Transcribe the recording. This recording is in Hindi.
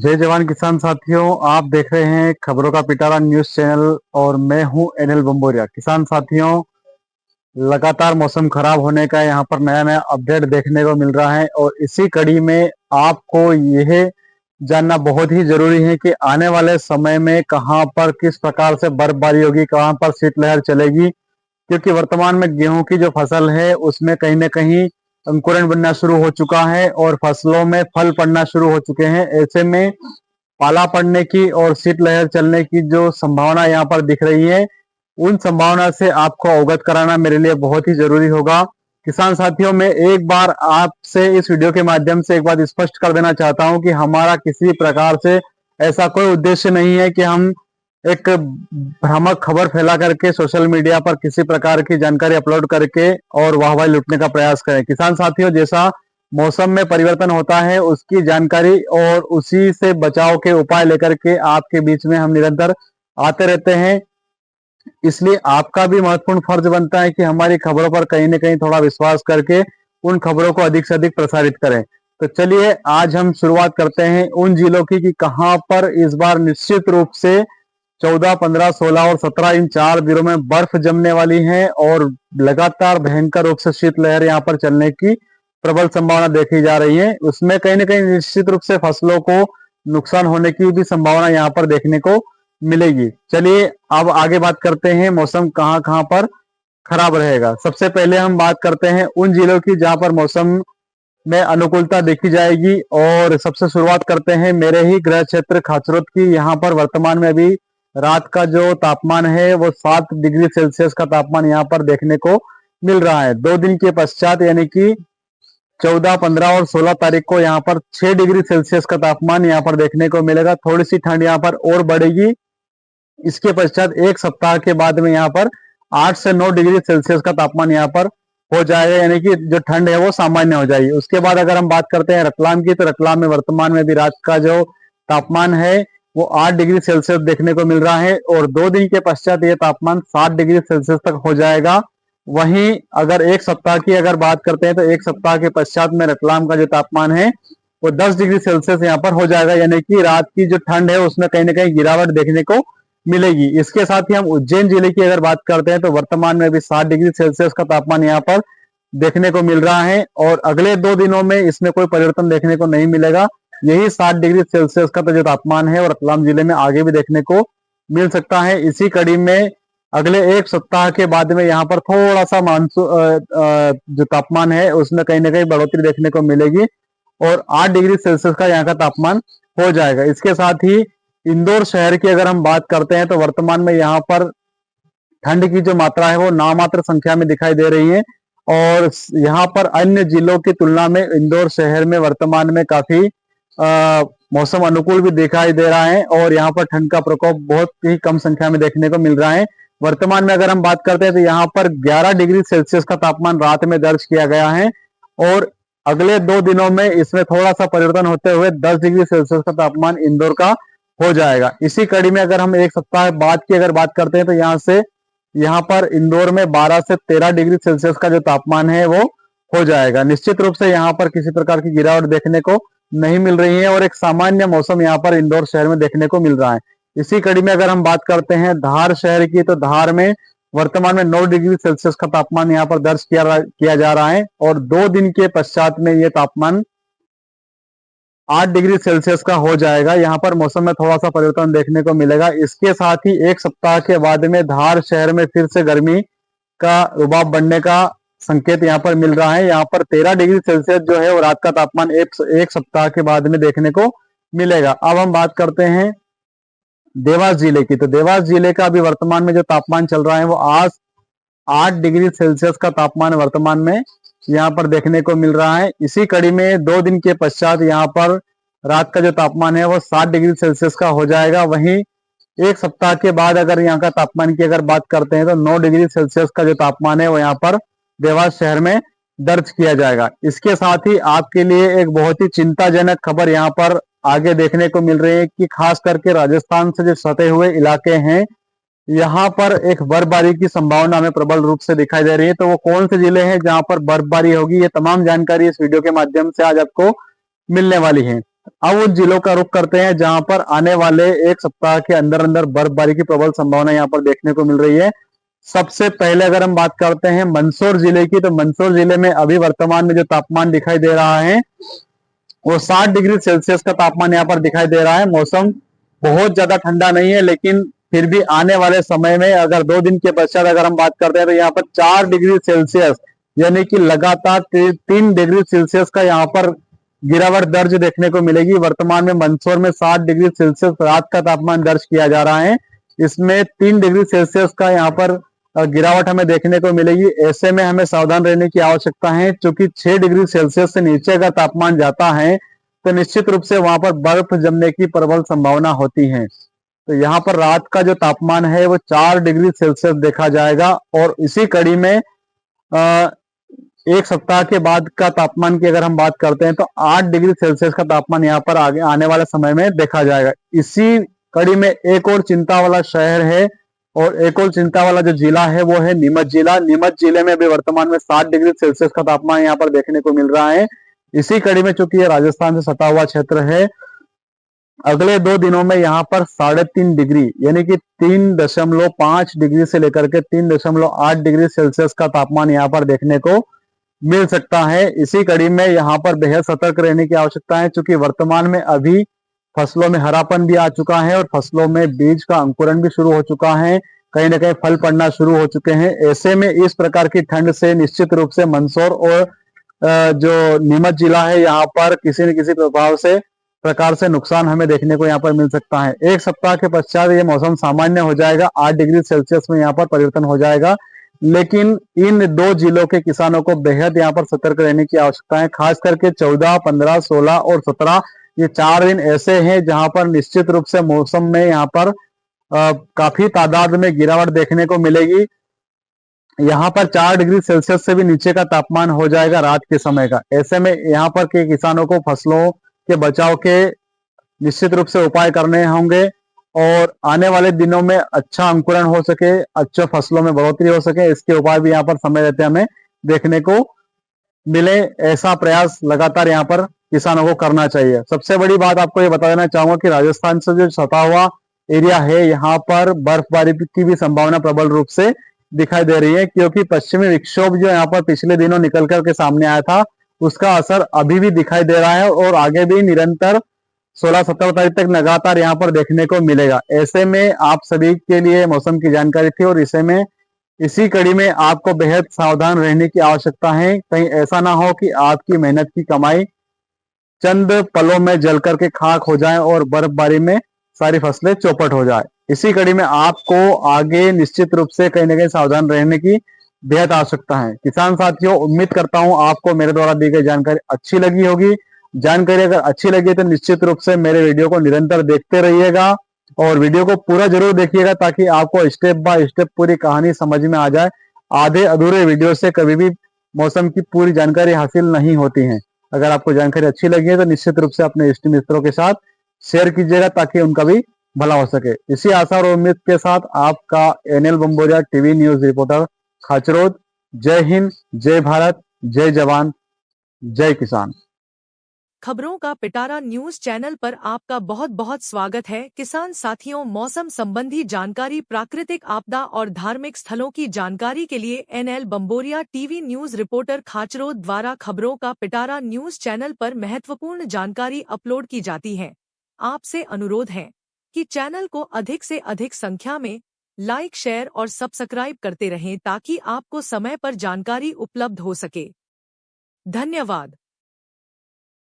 जय जवान किसान साथियों, आप देख रहे हैं खबरों का पिटारा न्यूज चैनल और मैं हूं एनएल बम्बोरिया। किसान साथियों, लगातार मौसम खराब होने का यहाँ पर नया नया अपडेट देखने को मिल रहा है और इसी कड़ी में आपको यह जानना बहुत ही जरूरी है कि आने वाले समय में कहां पर किस प्रकार से बर्फबारी होगी, कहां पर शीतलहर चलेगी। क्योंकि वर्तमान में गेहूं की जो फसल है उसमें कहीं ना कहीं अंकुरण बनना शुरू हो चुका है और फसलों में फल पड़ना शुरू हो चुके हैं। ऐसे में पाला पड़ने की और शीतलहर चलने की जो संभावना यहाँ पर दिख रही है, उन संभावना से आपको अवगत कराना मेरे लिए बहुत ही जरूरी होगा। किसान साथियों, मैं एक बार आपसे इस वीडियो के माध्यम से एक बात स्पष्ट कर देना चाहता हूं कि हमारा किसी प्रकार से ऐसा कोई उद्देश्य नहीं है कि हम एक भ्रामक खबर फैला करके सोशल मीडिया पर किसी प्रकार की जानकारी अपलोड करके और वाहवाही लूटने का प्रयास करें। किसान साथियों, जैसा मौसम में परिवर्तन होता है उसकी जानकारी और उसी से बचाव के उपाय लेकर के आपके बीच में हम निरंतर आते रहते हैं। इसलिए आपका भी महत्वपूर्ण फर्ज बनता है कि हमारी खबरों पर कहीं ना कहीं थोड़ा विश्वास करके उन खबरों को अधिक से अधिक प्रसारित करें। तो चलिए आज हम शुरुआत करते हैं उन जिलों की कि कहां पर इस बार निश्चित रूप से 14, 15, 16 और 17 इन 4 दिनों में बर्फ जमने वाली है और लगातार भयंकर रूप से शीतलहर यहाँ पर चलने की प्रबल संभावना देखी जा रही है। उसमें कहीं ना कहीं निश्चित रूप से फसलों को नुकसान होने की भी संभावना यहाँ पर देखने को मिलेगी। चलिए अब आगे बात करते हैं मौसम कहां कहां पर खराब रहेगा। सबसे पहले हम बात करते हैं उन जिलों की जहां पर मौसम में अनुकूलता देखी जाएगी और सबसे शुरुआत करते हैं मेरे ही गृह क्षेत्र खाचरोद की। यहाँ पर वर्तमान में अभी रात का जो तापमान है वो 7 डिग्री सेल्सियस का तापमान यहाँ पर देखने को मिल रहा है। 2 दिन के पश्चात यानी कि 14, 15 और 16 तारीख को यहाँ पर 6 डिग्री सेल्सियस का तापमान यहाँ पर देखने को मिलेगा। थोड़ी सी ठंड यहाँ पर और बढ़ेगी। इसके पश्चात एक सप्ताह के बाद में यहाँ पर 8 से 9 डिग्री सेल्सियस का तापमान यहाँ पर हो जाएगा, यानी कि जो ठंड है वो सामान्य हो जाएगी। उसके बाद अगर हम बात करते हैं रतलाम की, तो रतलाम में वर्तमान में भी रात का जो तापमान है वो 8 डिग्री सेल्सियस देखने को मिल रहा है और 2 दिन के पश्चात ये तापमान 7 डिग्री सेल्सियस तक हो जाएगा। वहीं अगर एक सप्ताह की अगर बात करते हैं तो एक सप्ताह के पश्चात में रतलाम का जो तापमान है वो 10 डिग्री सेल्सियस यहाँ पर हो जाएगा, यानी कि रात की जो ठंड है उसमें कहीं ना कहीं गिरावट देखने को मिलेगी। इसके साथ ही हम उज्जैन जिले की अगर बात करते हैं तो वर्तमान में भी 7 डिग्री सेल्सियस का तापमान यहाँ पर देखने को मिल रहा है और अगले 2 दिनों में इसमें कोई परिवर्तन देखने को नहीं मिलेगा। यही 7 डिग्री सेल्सियस का तो जो तापमान है और रतलाम जिले में आगे भी देखने को मिल सकता है। इसी कड़ी में अगले एक सप्ताह के बाद में यहाँ पर थोड़ा सा मानसून जो तापमान है उसमें कहीं ना कहीं बढ़ोतरी देखने को मिलेगी और 8 डिग्री सेल्सियस का यहाँ का तापमान हो जाएगा। इसके साथ ही इंदौर शहर की अगर हम बात करते हैं तो वर्तमान में यहाँ पर ठंड की जो मात्रा है वो नामात्र संख्या में दिखाई दे रही है और यहाँ पर अन्य जिलों की तुलना में इंदौर शहर में वर्तमान में काफी मौसम अनुकूल भी दिखाई दे रहा है और यहाँ पर ठंड का प्रकोप बहुत ही कम संख्या में देखने को मिल रहा है। वर्तमान में अगर हम बात करते हैं तो यहाँ पर 11 डिग्री सेल्सियस का तापमान रात में दर्ज किया गया है और अगले 2 दिनों में इसमें थोड़ा सा परिवर्तन होते हुए 10 डिग्री सेल्सियस का तापमान इंदौर का हो जाएगा। इसी कड़ी में अगर हम एक सप्ताह बाद की अगर बात करते हैं तो यहाँ पर इंदौर में 12 से 13 डिग्री सेल्सियस का जो तापमान है वो हो जाएगा। निश्चित रूप से यहाँ पर किसी प्रकार की गिरावट देखने को नहीं मिल रही है और एक सामान्य मौसम यहाँ पर इंदौर शहर में देखने को मिल रहा है। इसी कड़ी में अगर हम बात करते हैं धार शहर की, तो धार में वर्तमान में 9 डिग्री सेल्सियस का तापमान यहाँ पर दर्ज किया जा रहा है और 2 दिन के पश्चात में ये तापमान 8 डिग्री सेल्सियस का हो जाएगा। यहाँ पर मौसम में थोड़ा सा परिवर्तन देखने को मिलेगा। इसके साथ ही एक सप्ताह के बाद में धार शहर में फिर से गर्मी का रुबाब बढ़ने का संकेत यहाँ पर मिल रहा है। यहाँ पर 13 डिग्री सेल्सियस जो है वो रात का तापमान एक सप्ताह के बाद में देखने को मिलेगा। अब हम बात करते हैं देवास जिले की, तो देवास जिले का अभी वर्तमान में जो तापमान चल रहा है वो आज 8 डिग्री सेल्सियस का तापमान वर्तमान में यहाँ पर देखने को मिल रहा है। इसी कड़ी में 2 दिन के पश्चात यहाँ पर रात का जो तापमान है वो 7 डिग्री सेल्सियस का हो जाएगा। वहीं एक सप्ताह के बाद अगर यहाँ का तापमान की अगर बात करते हैं तो 9 डिग्री सेल्सियस का जो तापमान है वो यहाँ पर देवास शहर में दर्ज किया जाएगा। इसके साथ ही आपके लिए एक बहुत ही चिंताजनक खबर यहाँ पर आगे देखने को मिल रही है कि खास करके राजस्थान से जो सटे हुए इलाके हैं यहाँ पर एक बर्फबारी की संभावना हमें प्रबल रूप से दिखाई दे रही है। तो वो कौन से जिले हैं जहां पर बर्फबारी होगी, ये तमाम जानकारी इस वीडियो के माध्यम से आज आपको मिलने वाली है। अब उन जिलों का रुख करते हैं जहां पर आने वाले एक सप्ताह के अंदर अंदर बर्फबारी की प्रबल संभावना यहाँ पर देखने को मिल रही है। सबसे पहले अगर हम बात करते हैं मंदसौर जिले की, तो मंदसौर जिले में अभी वर्तमान में जो तापमान दिखाई दे रहा है वो 60 डिग्री सेल्सियस का तापमान यहाँ पर दिखाई दे रहा है। मौसम बहुत ज्यादा ठंडा नहीं है, लेकिन फिर भी आने वाले समय में अगर 2 दिन के पश्चात अगर हम बात करते हैं तो यहाँ पर 4 डिग्री सेल्सियस यानी कि लगातार 3 डिग्री सेल्सियस का यहाँ पर गिरावट दर्ज देखने को मिलेगी। वर्तमान में मंदसौर में 60 डिग्री सेल्सियस रात का तापमान दर्ज किया जा रहा है, इसमें 3 डिग्री सेल्सियस का यहाँ पर गिरावट हमें देखने को मिलेगी। ऐसे में हमें सावधान रहने की आवश्यकता है, क्योंकि 6 डिग्री सेल्सियस से नीचे का तापमान जाता है तो निश्चित रूप से वहां पर बर्फ जमने की प्रबल संभावना होती है। तो यहाँ पर रात का जो तापमान है वो 4 डिग्री सेल्सियस देखा जाएगा, और इसी कड़ी में एक सप्ताह के बाद का तापमान की अगर हम बात करते हैं तो 8 डिग्री सेल्सियस का तापमान यहाँ पर आगे आने वाले समय में देखा जाएगा। इसी कड़ी में एक और चिंता वाला शहर है और एक और चिंता वाला जो जिला है वो है नीमच जिला। नीमच जिले में भी वर्तमान में 7 डिग्री सेल्सियस का तापमान यहाँ पर देखने को मिल रहा है। इसी कड़ी में चूंकि ये राजस्थान से सटा हुआ क्षेत्र है, अगले 2 दिनों में यहाँ पर 3.5 डिग्री यानी कि 3.5 डिग्री से लेकर के 3.8 डिग्री सेल्सियस का तापमान यहाँ पर देखने को मिल सकता है। इसी कड़ी में यहाँ पर बेहद सतर्क रहने की आवश्यकता है, क्योंकि वर्तमान में अभी फसलों में हरापन भी आ चुका है और फसलों में बीज का अंकुरण भी शुरू हो चुका है, कहीं ना कहीं फल पड़ना शुरू हो चुके हैं। ऐसे में इस प्रकार की ठंड से निश्चित रूप से मंदसौर और जो नीमच जिला है यहाँ पर किसी न किसी प्रकार से नुकसान हमें देखने को यहाँ पर मिल सकता है। एक सप्ताह के पश्चात ये मौसम सामान्य हो जाएगा, 8 डिग्री सेल्सियस में यहाँ पर परिवर्तन हो जाएगा, लेकिन इन 2 जिलों के किसानों को बेहद यहाँ पर सतर्क रहने की आवश्यकता है। खास करके 14, 15, 16 और 17 ये 4 दिन ऐसे हैं जहां पर निश्चित रूप से मौसम में यहाँ पर काफी तादाद में गिरावट देखने को मिलेगी। यहाँ पर 4 डिग्री सेल्सियस से भी नीचे का तापमान हो जाएगा रात के समय का। ऐसे में यहाँ पर के किसानों को फसलों के बचाव के निश्चित रूप से उपाय करने होंगे, और आने वाले दिनों में अच्छा अंकुरण हो सके, अच्छे फसलों में बढ़ोतरी हो सके, इसके उपाय भी यहाँ पर समय रहते हमें देखने को मिले। ऐसा प्रयास लगातार यहाँ पर किसानों को करना चाहिए। सबसे बड़ी बात आपको ये बता देना चाहूंगा कि राजस्थान से जो सटा हुआ एरिया है यहाँ पर बर्फबारी की भी संभावना प्रबल रूप से दिखाई दे रही है, क्योंकि पश्चिमी विक्षोभ जो यहाँ पर पिछले दिनों निकल करके सामने आया था उसका असर अभी भी दिखाई दे रहा है और आगे भी निरंतर 16-17 तारीख तक लगातार यहाँ पर देखने को मिलेगा। ऐसे में आप सभी के लिए मौसम की जानकारी थी और इसी कड़ी में आपको बेहद सावधान रहने की आवश्यकता है। कहीं ऐसा ना हो कि आपकी मेहनत की कमाई चंद पलों में जल करके खाक हो जाए और बर्फबारी में सारी फसलें चौपट हो जाए। इसी कड़ी में आपको आगे निश्चित रूप से कहीं ना कहीं सावधान रहने की बेहद आवश्यकता है। किसान साथियों, उम्मीद करता हूं आपको मेरे द्वारा दी गई जानकारी अच्छी लगी होगी। जानकारी अगर अच्छी लगी तो निश्चित रूप से मेरे वीडियो को निरंतर देखते रहिएगा और वीडियो को पूरा जरूर देखिएगा, ताकि आपको स्टेप बाय स्टेप पूरी कहानी समझ में आ जाए। आधे अधूरे वीडियो से कभी भी मौसम की पूरी जानकारी हासिल नहीं होती है। अगर आपको जानकारी अच्छी लगी है तो निश्चित रूप से अपने इष्ट मित्रों के साथ शेयर कीजिएगा, ताकि उनका भी भला हो सके। इसी आशा और उम्मीद के साथ आपका NL Bamboriya TV news reporter Khachrod. Jai Hind, जय भारत, जय जवान, जय किसान। खबरों का पिटारा न्यूज चैनल पर आपका बहुत बहुत स्वागत है। किसान साथियों, मौसम संबंधी जानकारी, प्राकृतिक आपदा और धार्मिक स्थलों की जानकारी के लिए NL Bamboriya TV news reporter Khachrod द्वारा खबरों का पिटारा न्यूज चैनल पर महत्वपूर्ण जानकारी अपलोड की जाती है। आपसे अनुरोध है कि चैनल को अधिक से अधिक संख्या में लाइक, शेयर और सब्सक्राइब करते रहें, ताकि आपको समय पर जानकारी उपलब्ध हो सके। धन्यवाद।